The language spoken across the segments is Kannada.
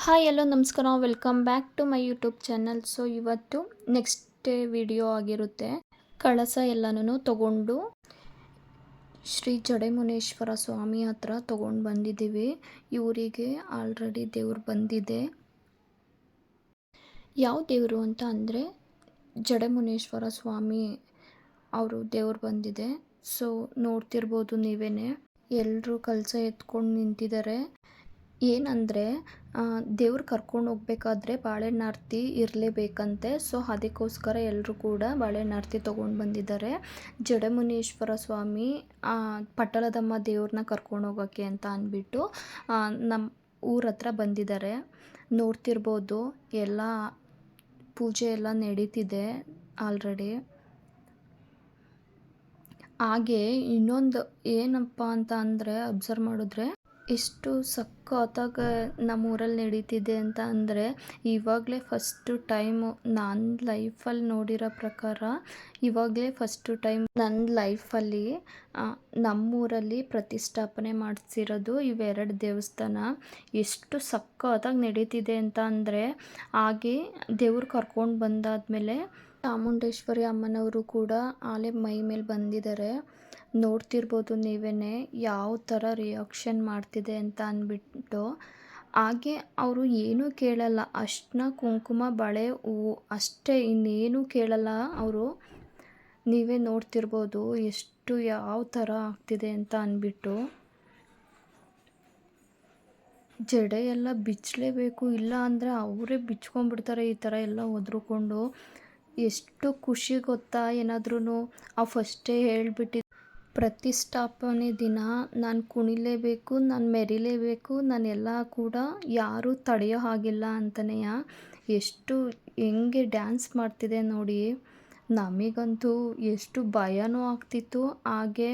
ಹಾಯ್ ಎಲ್ಲೋ ನಮಸ್ಕಾರ, welcome back to my YouTube channel. So ಇವತ್ತು ನೆಕ್ಸ್ಟ್ ವಿಡಿಯೋ ಆಗಿರುತ್ತೆ. ಕಳಸ ಎಲ್ಲನೂ ತಗೊಂಡು ಶ್ರೀ ಜಡೆಮುನೇಶ್ವರ ಸ್ವಾಮಿ ಹತ್ರ ತಗೊಂಡು ಬಂದಿದ್ದೀವಿ. ಇವರಿಗೆ ಆಲ್ರೆಡಿ ದೇವ್ರು ಬಂದಿದೆ. ಯಾವ ದೇವರು ಅಂತ ಅಂದರೆ ಜಡೆಮುನೇಶ್ವರ ಸ್ವಾಮಿ ಅವರು ದೇವ್ರು ಬಂದಿದೆ. ಸೊ ನೋಡ್ತಿರ್ಬೋದು ನೀವೇನೆ, ಎಲ್ಲರೂ ಕಳಸ ಎತ್ಕೊಂಡು ನಿಂತಿದ್ದಾರೆ. ಏನಂದರೆ ದೇವ್ರು ಕರ್ಕೊಂಡು ಹೋಗ್ಬೇಕಾದ್ರೆ ಬಾಳೆಹಣ್ಣು ಆರತಿ ಇರಲೇಬೇಕಂತೆ. ಸೊ ಅದಕ್ಕೋಸ್ಕರ ಎಲ್ಲರೂ ಕೂಡ ಬಾಳೆಹಣ್ಣು ಆರತಿ ತೊಗೊಂಡು ಬಂದಿದ್ದಾರೆ. ಜಡಮುನೀಶ್ವರ ಸ್ವಾಮಿ ಪಟ್ಟಲದಮ್ಮ ದೇವ್ರನ್ನ ಕರ್ಕೊಂಡು ಹೋಗೋಕ್ಕೆ ಅಂತ ಅಂದ್ಬಿಟ್ಟು ನಮ್ಮ ಊರ ಹತ್ರ ಬಂದಿದ್ದಾರೆ. ನೋಡ್ತಿರ್ಬೋದು, ಎಲ್ಲ ಪೂಜೆ ಎಲ್ಲ ನಡೀತಿದೆ ಆಲ್ರೆಡಿ. ಹಾಗೆ ಇನ್ನೊಂದು ಏನಪ್ಪ ಅಂತ ಅಂದರೆ, ಅಬ್ಸರ್ವ್ ಮಾಡಿದ್ರೆ ಎಷ್ಟು ಸಖತ್ತಾಗಿ ನಮ್ಮೂರಲ್ಲಿ ನಡೀತಿದೆ ಅಂತ ಅಂದರೆ, ಇವಾಗಲೇ ಫಸ್ಟು ಟೈಮು ನಾನು ಲೈಫಲ್ಲಿ ನೋಡಿರೋ ಪ್ರಕಾರ, ಇವಾಗಲೇ ಫಸ್ಟು ಟೈಮ್ ನನ್ನ ಲೈಫಲ್ಲಿ ನಮ್ಮೂರಲ್ಲಿ ಪ್ರತಿಷ್ಠಾಪನೆ ಮಾಡಿಸಿರೋದು ಇವೆರಡು ದೇವಸ್ಥಾನ. ಎಷ್ಟು ಸಖತ್ತಾಗಿ ನಡೀತಿದೆ ಅಂತ ಅಂದರೆ, ಹಾಗೆ ದೇವ್ರು ಕರ್ಕೊಂಡು ಬಂದಾದಮೇಲೆ ಚಾಮುಂಡೇಶ್ವರಿ ಅಮ್ಮನವರು ಕೂಡ ಆಲೆ ಮೈ ಮೇಲೆ ಬಂದಿದ್ದಾರೆ. ನೋಡ್ತಿರ್ಬೋದು ನೀವೇ ಯಾವ ಥರ ರಿಯಾಕ್ಷನ್ ಮಾಡ್ತಿದೆ ಅಂತ ಅಂದ್ಬಿಟ್ಟು. ಹಾಗೆ ಅವರು ಏನೂ ಕೇಳಲ್ಲ, ಅರ್ಶಿನ ಕುಂಕುಮ ಬಳೆ ಹೂವು ಅಷ್ಟೇ, ಇನ್ನೇನೂ ಕೇಳಲ್ಲ ಅವರು. ನೀವೇ ನೋಡ್ತಿರ್ಬೋದು ಎಷ್ಟು ಯಾವ ಥರ ಆಗ್ತಿದೆ ಅಂತ ಅಂದ್ಬಿಟ್ಟು. ಜಡೆ ಎಲ್ಲ ಬಿಚ್ಚಲೇಬೇಕು, ಇಲ್ಲ ಅಂದರೆ ಅವರೇ ಬಿಚ್ಕೊಂಡ್ಬಿಡ್ತಾರೆ ಈ ಥರ ಎಲ್ಲ ಒದ್ರುಕೊಂಡು. ಎಷ್ಟು ಖುಷಿ ಗೊತ್ತಾ, ಏನಾದ್ರೂ ಫಸ್ಟೇ ಹೇಳ್ಬಿಟ್ಟು ಪ್ರತಿಷ್ಠಾಪನೆ ದಿನ ನಾನು ಕುಣಿಲೇಬೇಕು, ನಾನು ಮೆರಿಲೇಬೇಕು, ನಾನೆಲ್ಲ ಕೂಡ ಯಾರೂ ತಡೆಯೋ ಹಾಗಿಲ್ಲ ಅಂತಲೇ ಎಷ್ಟು ಹೆಂಗೆ ಡ್ಯಾನ್ಸ್ ಮಾಡ್ತಿದೆ ನೋಡಿ. ನಮಗಂತೂ ಎಷ್ಟು ಭಯನೂ ಆಗ್ತಿತ್ತು, ಹಾಗೆ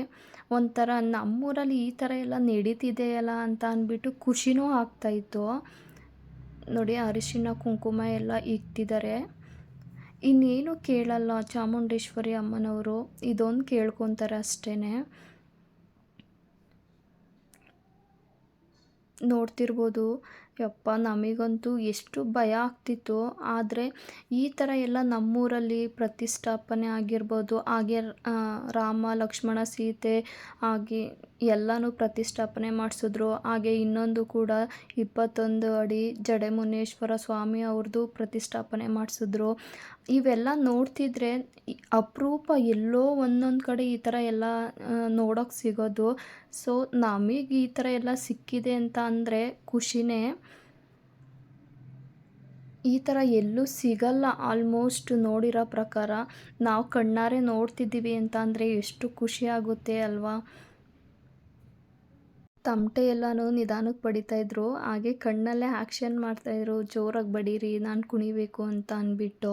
ಒಂಥರ ನಮ್ಮೂರಲ್ಲಿ ಈ ಥರ ಎಲ್ಲ ನಡೀತಿದೆಯಲ್ಲ ಅಂತ ಅಂದ್ಬಿಟ್ಟು ಖುಷಿನೂ ಆಗ್ತಾಯಿತ್ತು ನೋಡಿ. ಅರಿಶಿನ ಕುಂಕುಮ ಎಲ್ಲ ಇಕ್ತಿದ್ದಾರೆ. ಇನ್ನೇನು ಕೇಳಲ್ಲ ಚಾಮುಂಡೇಶ್ವರಿ ಅಮ್ಮನವರು, ಇದೊಂದು ಕೇಳ್ಕೊತಾರೆ ಅಷ್ಟೇ. ನೋಡ್ತಿರ್ಬೋದು, ಯಪ್ಪ ನಮಗಂತೂ ಎಷ್ಟು ಭಯ ಆಗ್ತಿತ್ತು. ಆದರೆ ಈ ಥರ ಎಲ್ಲ ನಮ್ಮೂರಲ್ಲಿ ಪ್ರತಿಷ್ಠಾಪನೆ ಆಗಿರ್ಬೋದು, ಹಾಗೆ ರಾಮ ಲಕ್ಷ್ಮಣ ಸೀತೆ ಹಾಗೆ ಎಲ್ಲನೂ ಪ್ರತಿಷ್ಠಾಪನೆ ಮಾಡಿಸಿದ್ರು. ಹಾಗೆ ಇನ್ನೊಂದು ಕೂಡ 21 ಅಡಿ ಜಡೆಮುನೇಶ್ವರ ಸ್ವಾಮಿ ಅವ್ರದ್ದು ಪ್ರತಿಷ್ಠಾಪನೆ ಮಾಡಿಸಿದ್ರು. ಇವೆಲ್ಲ ನೋಡ್ತಿದ್ರೆ ಅಪರೂಪ, ಎಲ್ಲೋ ಒಂದೊಂದು ಕಡೆ ಈ ಥರ ಎಲ್ಲ ನೋಡೋಕ್ಕೆ ಸಿಗೋದು. ಸೊ ನಮಗೆ ಈ ಥರ ಎಲ್ಲ ಸಿಕ್ಕಿದೆ ಅಂತ ಅಂದರೆ ಖುಷಿನೇ. ಈ ಥರ ಎಲ್ಲೂ ಸಿಗಲ್ಲ ಆಲ್ಮೋಸ್ಟ್ ನೋಡಿರೋ ಪ್ರಕಾರ. ನಾವು ಕಣ್ಣಾರೆ ನೋಡ್ತಿದ್ದೀವಿ ಅಂತ ಅಂದರೆ ಎಷ್ಟು ಖುಷಿ ಆಗುತ್ತೆ ಅಲ್ವಾ. ತಮಟೆ ಎಲ್ಲನೂ ನಿಧಾನಕ್ಕೆ ಬಡಿತಾಯಿದ್ರು, ಹಾಗೆ ಕಣ್ಣಲ್ಲೇ ಆ್ಯಕ್ಷನ್ ಮಾಡ್ತಾಯಿದ್ರು, ಜೋರಾಗಿ ಬಡೀರಿ ನಾನು ಕುಣಿಬೇಕು ಅಂತ ಅಂದ್ಬಿಟ್ಟು.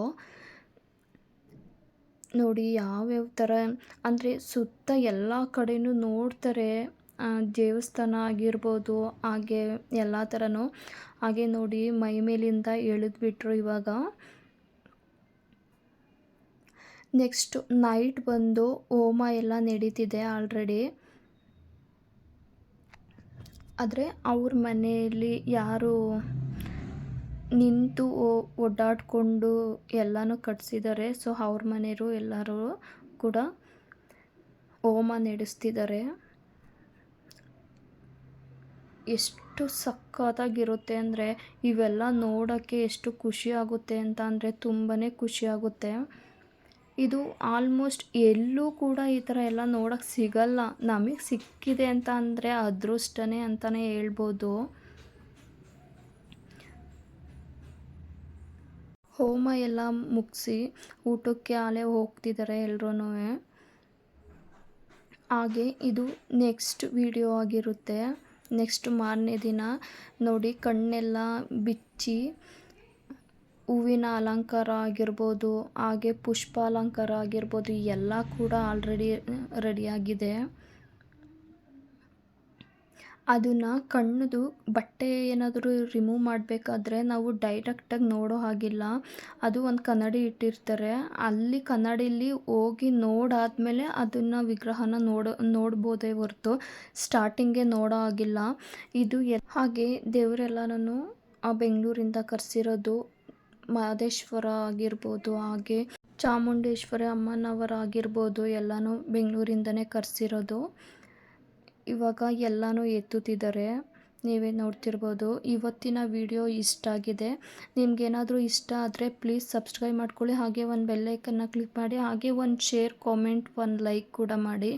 ನೋಡಿ ಯಾವ್ಯಾವ ಥರ ಅಂದರೆ ಸುತ್ತ ಎಲ್ಲ ಕಡೆಯೂ ನೋಡ್ತಾರೆ, ದೇವಸ್ಥಾನ ಆಗಿರ್ಬೋದು, ಹಾಗೆ ಎಲ್ಲ ಥರನೂ. ಹಾಗೆ ನೋಡಿ ಮೈ ಮೇಲಿಂದ ಎಳೆದ್ಬಿಟ್ರು ಇವಾಗ. ನೆಕ್ಸ್ಟ್ ನೈಟ್ ಬಂದು ಹೋಮ ಎಲ್ಲ ನಡೀತಿದೆ ಆಲ್ರೆಡಿ. ಆದರೆ ಅವ್ರ ಮನೆಯಲ್ಲಿ ಯಾರು ನಿಂತು ಓಡಾಡಿಕೊಂಡು ಎಲ್ಲನೂ ಕಟ್ಸಿದ್ದಾರೆ. ಸೊ ಅವ್ರ ಮನೆಯವರು ಎಲ್ಲರೂ ಕೂಡ ಹೋಮ ನಡೆಸ್ತಿದ್ದಾರೆ. ಎಷ್ಟು ಸಖತ್ತಾಗಿರುತ್ತೆ ಅಂದರೆ, ಇವೆಲ್ಲ ನೋಡೋಕ್ಕೆ ಎಷ್ಟು ಖುಷಿ ಆಗುತ್ತೆ ಅಂತ ಅಂದರೆ ತುಂಬಾ ಖುಷಿ ಆಗುತ್ತೆ. ಇದು ಆಲ್ಮೋಸ್ಟ್ ಎಲ್ಲೂ ಕೂಡ ಈ ಥರ ಎಲ್ಲ ನೋಡೋಕ್ಕೆ ಸಿಗಲ್ಲ. ನಮಗೆ ಸಿಕ್ಕಿದೆ ಅಂತ ಅಂದರೆ ಅದೃಷ್ಟನೇ ಅಂತಲೇ ಹೇಳ್ಬೋದು. ಹೋಮ ಎಲ್ಲ ಮುಗಿಸಿ ಊಟಕ್ಕೆ ಆಲೆ ಹೋಗ್ತಿದ್ದಾರೆ ಎಲ್ರೂ. ಹಾಗೆ ಇದು ನೆಕ್ಸ್ಟ್ ವಿಡಿಯೋ ಆಗಿರುತ್ತೆ. ನೆಕ್ಸ್ಟ್ ಮಾರನೇ ದಿನ ನೋಡಿ, ಕಣ್ಣೆಲ್ಲ ಬಿಚ್ಚಿ ಹೂವಿನ ಅಲಂಕಾರ ಆಗಿರ್ಬೋದು, ಹಾಗೆ ಪುಷ್ಪ ಅಲಂಕಾರ ಆಗಿರ್ಬೋದು, ಎಲ್ಲ ಕೂಡ ಆಲ್ರೆಡಿ ರೆಡಿಯಾಗಿದೆ. ಅದನ್ನು ಕಣ್ಣದು ಬಟ್ಟೆ ಏನಾದರೂ ರಿಮೂವ್ ಮಾಡಬೇಕಾದ್ರೆ ನಾವು ಡೈರೆಕ್ಟಾಗಿ ನೋಡೋ ಹಾಗಿಲ್ಲ. ಅದು ಒಂದು ಕನ್ನಡಿ ಇಟ್ಟಿರ್ತಾರೆ, ಅಲ್ಲಿ ಕನ್ನಡಿಲಿ ಹೋಗಿ ನೋಡಾದ್ಮೇಲೆ ಅದನ್ನು ವಿಗ್ರಹನ ನೋಡ್ಬೋದೇ ಹೊರತು ಸ್ಟಾರ್ಟಿಂಗೇ ನೋಡೋ ಹಾಗಿಲ್ಲ. ಇದು ಹಾಗೆ ದೇವರೆಲ್ಲನೂ ಬೆಂಗಳೂರಿಂದ ಕರೆಸಿರೋದು. ಮಹದೇಶ್ವರ ಆಗಿರ್ಬೋದು, ಹಾಗೆ ಚಾಮುಂಡೇಶ್ವರಿ ಅಮ್ಮನವರ ಆಗಿರ್ಬೋದು, ಎಲ್ಲನೂ ಬೆಂಗಳೂರಿಂದನೇ ಕರೆಸಿರೋದು. ಇವಾಗ ಎಲ್ಲನೂ ಎತ್ತುತ್ತಿದ್ದಾರೆ, ನೀವೇ ನೋಡ್ತಿರ್ಬೋದು. ಇವತ್ತಿನ ವಿಡಿಯೋ ಇಷ್ಟ ಆಗಿದೆ. ನಿಮ್ಗೇನಾದರೂ ಇಷ್ಟ ಆದರೆ ಪ್ಲೀಸ್ ಸಬ್ಸ್ಕ್ರೈಬ್ ಮಾಡ್ಕೊಳ್ಳಿ, ಹಾಗೆ ಒಂದು ಬೆಲ್ಲೈಕನ್ನ ಕ್ಲಿಕ್ ಮಾಡಿ, ಹಾಗೆ ಒಂದು ಶೇರ್, ಕಾಮೆಂಟ್, ಒಂದು ಲೈಕ್ ಕೂಡ ಮಾಡಿ.